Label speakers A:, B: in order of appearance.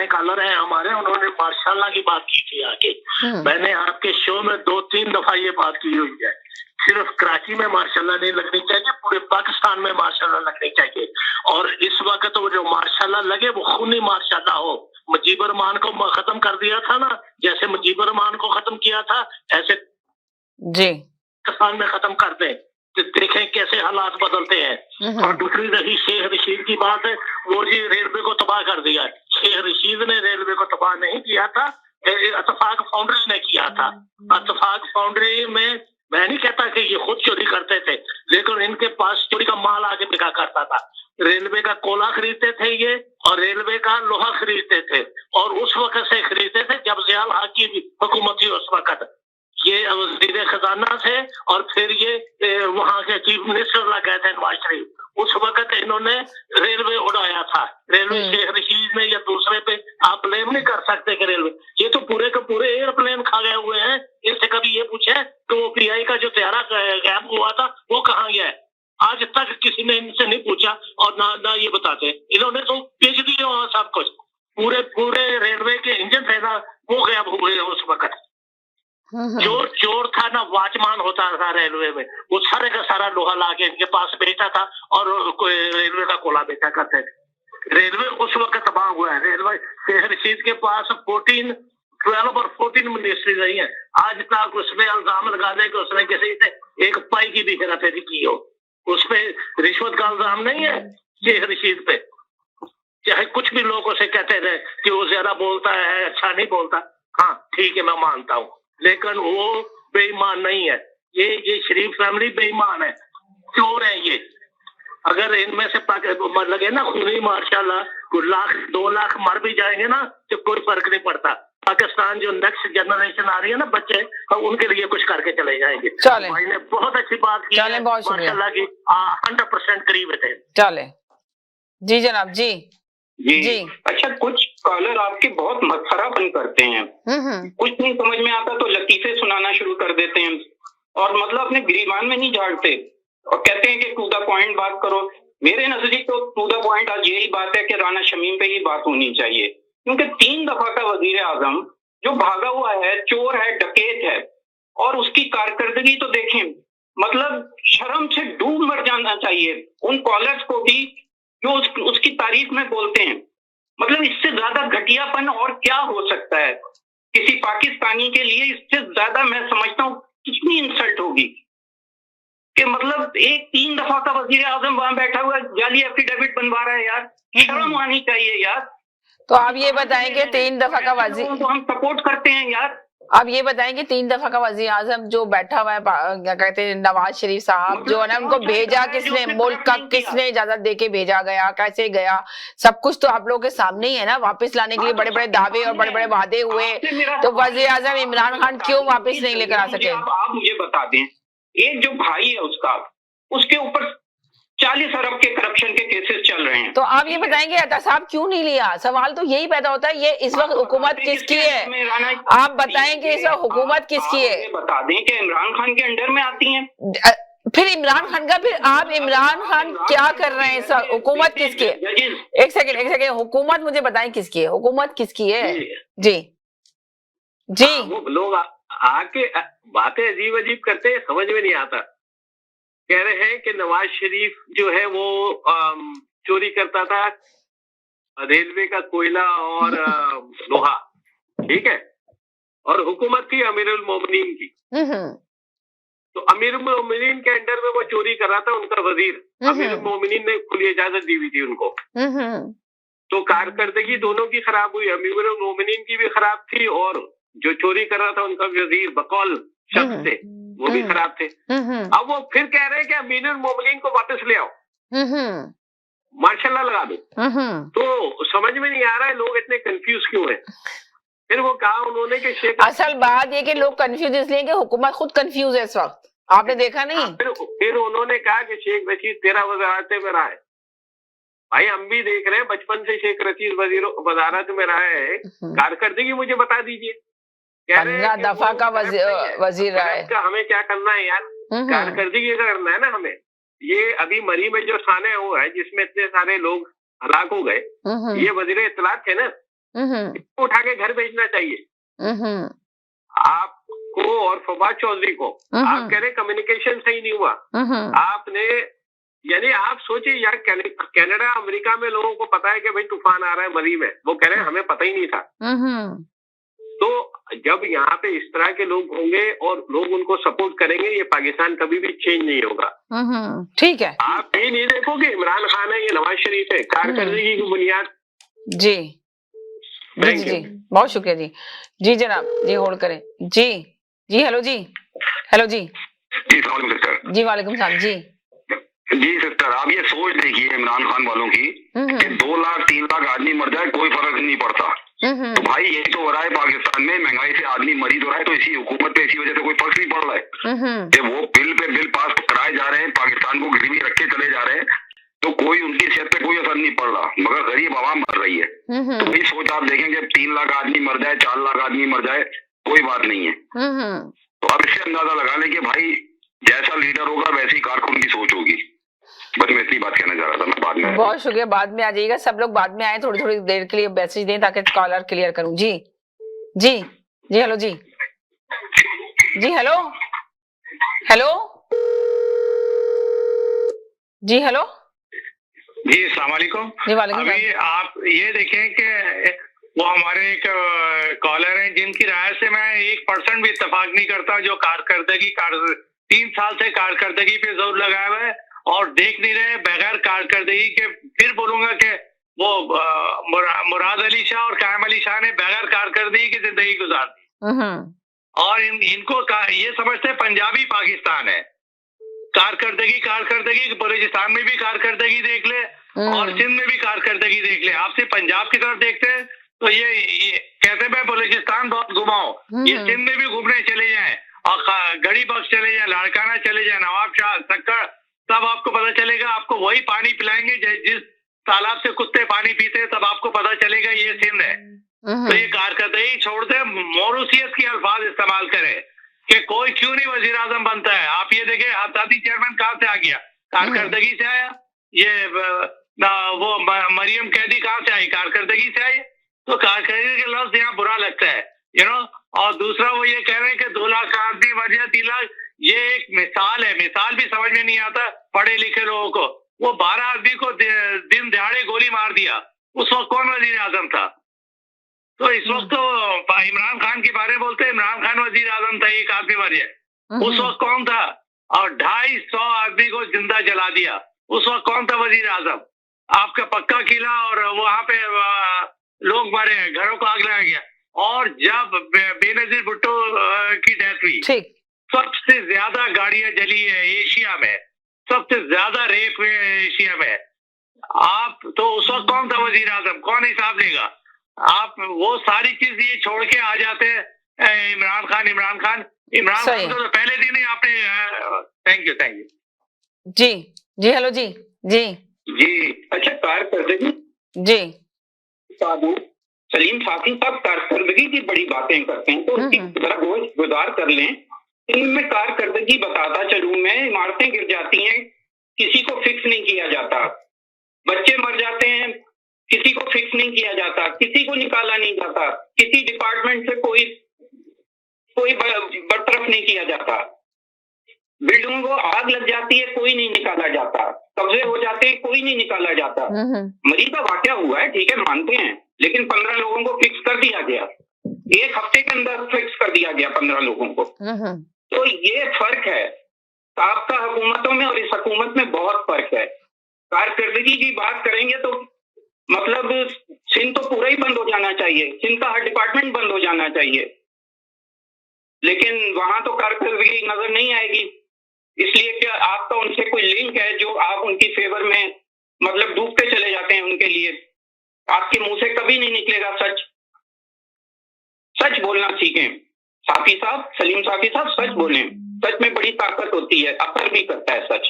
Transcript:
A: पुराने कॉलर हैं हमारे, उन्होंने मार्शाल्लाह की बात की थी आगे। मैंने आपके शो में 2-3 दफा ये बात की हुई है, सिर्फ कराची में मार्शाल्लाह नहीं लगनी चाहिए, पूरे पाकिस्तान में मार्शाल्लाह लगनी चाहिए। और इस वक्त वो जो मार्शाल्लाह लगे वो खूनी मार्शाल्लाह हो। मुजीबुर रहमान को खत्म कर दिया था ना, जैसे मुजीबुर रहमान को खत्म किया था, ऐसे
B: जी
A: पाकिस्तान में खत्म कर दें तो देखें कैसे हालात बदलते हैं। और दूसरी रही शेख रशीद की बात है, वो जी रेलवे को तबाह कर दिया। शेख रशीद ने रेलवे को तबाह नहीं किया था, इत्तेफाक फाउंड्री ने किया था। इत्तेफाक फाउंड्री में मैं नहीं कहता कि ये खुद चोरी करते थे, लेकिन इनके पास चोरी का माल आगे बिका करता था। रेलवे का कोला खरीदते थे ये, और रेलवे का लोहा खरीदते थे, और उस वक्त से खरीदते थे जब ज़िया उल हक की हुकूमत थी उस वक्त। ये वज़ीर खजाना थे, और फिर ये वहाँ के चीफ मिनिस्टर लग गए थे नवाज शरीफ। उस वक्त इन्होंने रेलवे उड़ाया था। रेलवे शेख रशीद में या दूसरे पे आप ब्लेम नहीं कर सकते कि रेलवे, ये तो पूरे के पूरे एयरप्लेन खा गए हुए हैं। इनसे कभी ये पूछे कि वो पीआई का जो त्यारा गैप हुआ था वो कहाँ गया है? आज तक किसी ने इनसे नहीं पूछा, और ना ये बताते। इन्होंने तो बेच दिया वहाँ सब कुछ, पूरे रेलवे के इंजन थे ना, वो गैप हुए उस वक्त। जो चोर था ना, वॉचमैन होता था रेलवे में, वो सारे का सारा लोहा ला के इनके पास बेचा था, और रेलवे का कोला बेचा करते थे। रेलवे उस वक्त तबाह हुआ है। रेलवे शेख रशीद के पास 12 और 14 मिनिस्ट्री रही है, आज तक उसमें इल्जाम लगा दे कि उसने किसी से एक पाई की भी हेराफेरी की हो। उसपे रिश्वत का इल्जाम नहीं है शेख रशीद पे, चाहे कुछ भी लोग उसे कहते रहे कि वो ज्यादा बोलता है, अच्छा नहीं बोलता, हाँ ठीक है मैं मानता हूँ, लेकिन वो बेईमान नहीं है। ये शरीफ फैमिली बेईमान है, चोर है ये। अगर इनमें से लगे ना खूनी मार्शाल्लाह, 1 लाख 2 लाख मर भी जाएंगे ना तो कोई फर्क नहीं पड़ता। पाकिस्तान जो नेक्स्ट जनरेशन आ रही है ना बच्चे, उनके लिए कुछ करके चले जाएंगे। भाई ने बहुत अच्छी बात की है माशाल्लाह की, 100% करीब थे।
B: चले जी जनाब जी
C: जी। अच्छा, कुछ कॉलर आपके बहुत मसखरापन करते हैं, कुछ नहीं समझ में आता तो लतीफे सुनाना शुरू कर देते हैं, और मतलब अपने गिरीबान में नहीं झाड़ते, और कहते हैं कि टू द पॉइंट बात करो। मेरे नजदीक तो टू द पॉइंट आज यही बात है कि राना शमीम पे ही बात होनी चाहिए, क्योंकि 3 दफा का वजीर आजम जो भागा हुआ है, चोर है, डकैत है, और उसकी कारकर्दगी तो देखें, मतलब शर्म से डूब मर जाना चाहिए उन कॉलर्स को भी जो उसकी तारीफ में बोलते हैं। मतलब इससे ज्यादा घटियापन और क्या हो सकता है किसी पाकिस्तानी के लिए? इससे ज्यादा मैं समझता हूँ कितनी इंसल्ट होगी कि मतलब एक 3 दफा का वजीर आजम वहां बैठा हुआ जाली एफिडेविट बनवा रहा है यार, शर्म आनी चाहिए यार।
B: तो आप ये बताएंगे 3 दफा का वजीर,
C: तो हम सपोर्ट करते हैं यार।
B: आप ये बताएंगे 3 दफा का वजीर आजम जो बैठा हुआ है, क्या कहते हैं, नवाज शरीफ साहब जो है ना, उनको भेजा किसने, मुल्क का किसने इजाजत देके भेजा गया, कैसे गया, सब कुछ तो आप लोगों के सामने ही है ना। वापस लाने के लिए बड़े बड़े दावे और बड़े बड़े वादे हुए, तो वजीर आजम इमरान खान क्यों वापस नहीं लेकर आ सके?
C: आप मुझे बता दें, एक जो भाई है उसका, उसके ऊपर 40 अरब के करप्शन के केसेस चल रहे हैं,
B: तो आप ये बताएंगे एहतसाब क्यों नहीं लिया? सवाल तो यही पैदा होता है, ये इस वक्त हुकूमत किसकी है? आप बताएंगे इस वक्त हुकूमत किसकी है?
C: बता दें कि इमरान खान के अंडर में आती हैं।
B: फिर इमरान खान का, फिर आप इमरान खान क्या कर रहे हैं? सर हुकूमत किसकी है? एक सेकंड, हुकूमत मुझे बताएं किसकी है, हुकूमत किसकी है? जी जी।
A: लोग आके बातें अजीब अजीब करते हैं, समझ में नहीं आता। कह रहे हैं कि नवाज शरीफ जो है वो चोरी करता था रेलवे का कोयला और लोहा, ठीक है, और हुकूमत थी अमीरुल मोमिनीन की। तो अमीरुल मोमिनीन के अंडर में वो चोरी कर रहा था, उनका वजीर अमीरुल मोमिनीन ने खुली इजाजत दी हुई थी उनको। तो कारकर्दगी दोनों की खराब हुई, अमीरुल मोमिनीन की भी खराब थी, और जो चोरी कर रहा था उनका वजीर बकौल शख्स थे वो भी खराब थे। अब वो फिर कह रहे हैं कि अमीरुल मोमिनीन को वापस ले आओ, मार्शल्लाह लगा दो। तो समझ में नहीं आ रहा है लोग इतने कंफ्यूज क्यों हैं। फिर वो कहा उन्होंने कि शेख,
B: असल बात ये कि लोग कंफ्यूज इसलिए कि हुकूमत खुद कंफ्यूज है इस वक्त, आपने देखा नहीं?
A: फिर उन्होंने कहा कि शेख रशीद 13 वजारत में रहा है। भाई हम भी देख रहे हैं, बचपन से शेख रशीद वजारत में रहा है, कारकर्दगी मुझे बता दीजिए।
B: 15 दफा का वजीर रहा है,
A: हमें क्या करना है यार, कारकर्दगी करना है ना हमें। ये अभी मरी में जो थाने हुआ है जिसमें इतने सारे लोग हलाक हो गए, ये वजीर इत्तलात थे ना,
D: इसको उठा के घर भेजना चाहिए आपको और फवाद चौधरी को। आप कह रहे कम्युनिकेशन सही नहीं हुआ, आपने यानी आप सोचिए यार, कनाडा अमेरिका में लोगों को पता है कि भाई तूफान आ रहा है मरी में, वो कह रहे हैं हमें पता ही नहीं था। तो जब यहाँ पे इस तरह के लोग होंगे और लोग उनको सपोर्ट करेंगे, ये पाकिस्तान कभी भी चेंज नहीं होगा।
B: ठीक है,
D: आप ये नहीं देखोगे इमरान खान है ये नवाज शरीफ है, कारकर्दगी की बुनियाद।
B: जी जी, बहुत शुक्रिया जी। जी जनाब, जी होल्ड करें। जी जी, हेलो जी, हेलो जी। जी वालेकुम सलाम जी।
E: जी सिस्टर, आप ये सोच देखिए इमरान खान वालों की कि 2 लाख 3 लाख आदमी मर जाए कोई फर्क नहीं पड़ता। तो भाई यही तो हो रहा है पाकिस्तान में, महंगाई से आदमी मरी तो रहा है, तो इसी हुकूमत पे इसी वजह से कोई फर्क नहीं पड़ रहा है कि वो बिल पे बिल पास कराए जा रहे हैं, पाकिस्तान को गिरवी रख के चले जा रहे हैं, तो कोई उनकी सेहत पे कोई असर नहीं पड़ रहा, मगर गरीब आवाम मर रही है। तो वही सोच आप देखेंगे 3 लाख आदमी मर जाए 4 लाख आदमी मर जाए कोई बात नहीं है। तो अब इससे अंदाजा लगा लें कि भाई जैसा लीडर होगा वैसी कारकुन की सोच होगी। बस मैं इतनी बात कहना चाह रहा था, मैं बाद में।
B: बहुत शुक्रिया, बाद में आ जाइएगा, सब लोग बाद में आए, थोड़ी थोड़ी देर के लिए मैसेज दें ताकि कॉलर क्लियर करूं। जी जी जी, हेलो जी, जी हेलो हेलो जी, हेलो
F: जी, अस्सलाम वालेकुम।
B: जी वालेकुम।
F: अभी आप ये देखें कि वो हमारे एक कॉलर हैं जिनकी राय से मैं 1% भी इत्तेफाक नहीं करता, जो कारकर्दगी 3 साल से कारकर्दगी पे जोर लगाया हुआ है और देख नहीं रहे बगैर कारकर्दगी के। फिर बोलूंगा कि वो मुराद अली शाह और कायम अली शाह ने बगैर कारकर्दगी की जिंदगी गुजार दी और इनको ये समझते हैं पंजाबी पाकिस्तान है। कारकर्दगी बलूचिस्तान में भी कारकर्दगी देख ले और सिंध में भी कारकर्दगी देख ले। आप सिर्फ पंजाब की तरफ देखते हैं तो ये कहते हैं बलूचिस्तान बहुत घुमाओ, ये सिंध में भी घूमने चले जाएं और गड़ी बख्श चले जाए, लाड़काना चले जाए, नवाब शाह, सक्कर, तब आपको पता चलेगा। आपको वही पानी पिलाएंगे जिस तालाब से कुत्ते पानी पीते हैं, तब आपको पता चलेगा ये सिंध है। तो ये कारकर्दगी छोड़ दे, मोरूसियत की अल्फाज इस्तेमाल करें कि कोई क्यों नहीं वजीर आजम बनता है। आप ये देखें आजादी चेयरमैन कहाँ से आ गया, कारकर्दगी से आया। ये वो मरियम कैदी कहाँ से आई, कारकर्दगी से आई। तो कारकर्दगी के लफ्ज यहाँ बुरा लगता है, यू नो। और दूसरा वो ये कह रहे हैं कि 2 लाख आदमी मर जाए 3 लाख, ये एक मिसाल है। मिसाल भी समझ में नहीं आता पढ़े लिखे लोगों को। वो 12 आदमी को दिन दहाड़े गोली मार दिया, उस वक्त कौन वजीर आजम था? तो इस वक्त तो इमरान खान के बारे में बोलते हैं, इमरान खान वजीर आजम था, एक आदमी मर जाए, उस वक्त कौन था? और 250 आदमी को जिंदा जला दिया, उस वक्त कौन था वजीर आजम? आपका पक्का किला और वहां पे लोग मरे, घरों को आग लगाया गया। और जब बेनजीर भुट्टो की डेथ हुई, सबसे ज्यादा गाड़ियां जली है एशिया में, सबसे ज्यादा रेप हुए एशिया में। आप तो उस वक्त कौन था वजीर आजम, कौन हिसाब लेगा? आप वो सारी चीज ये छोड़ के आ जाते हैं इमरान खान तो पहले दिन ही आपने। थैंक यू
B: जी जी, हेलो जी जी
C: जी। अच्छा, कारकर्दगी
B: जी,
C: सलीम साथी साहब कारकर्दगी की बड़ी बातें करते हैं, तो उसकी जरा गुजार कर लें। इनमें कारकर्दगी बताता चलूं मैं, इमारतें गिर जाती हैं, किसी को फिक्स नहीं किया जाता, बच्चे मर जाते हैं, किसी को फिक्स नहीं किया जाता, किसी को निकाला नहीं जाता, किसी डिपार्टमेंट से कोई बरतरफ नहीं किया जाता, बिल्डिंगों को आग लग जाती है, कोई नहीं निकाला जाता, कब्जे हो जाते हैं, कोई नहीं निकाला जाता। मरी का वाकया हुआ है, ठीक है, मानते हैं, लेकिन 15 लोगों को फिक्स कर दिया गया, 1 हफ्ते के अंदर फिक्स कर दिया गया 15 लोगों को। तो ये फर्क है साबका हुकूमतों में और इस हुकूमत में, बहुत फर्क है। कारकर्दगी की बात करेंगे तो मतलब सिंध तो पूरा ही बंद हो जाना चाहिए, सिंध का हर डिपार्टमेंट बंद हो जाना चाहिए, लेकिन वहां तो कारकर्दगी नजर नहीं आएगी, इसलिए कि आपका उनसे कोई लिंक है जो आप उनकी फेवर में मतलब डूबते चले जाते हैं उनके लिए। आपके मुंह से कभी नहीं निकलेगा सच। सच बोलना सीखें साफी साहब, सलीम साफी साहब, सच बोलें, सच में बड़ी ताकत होती है, असर भी करता है सच।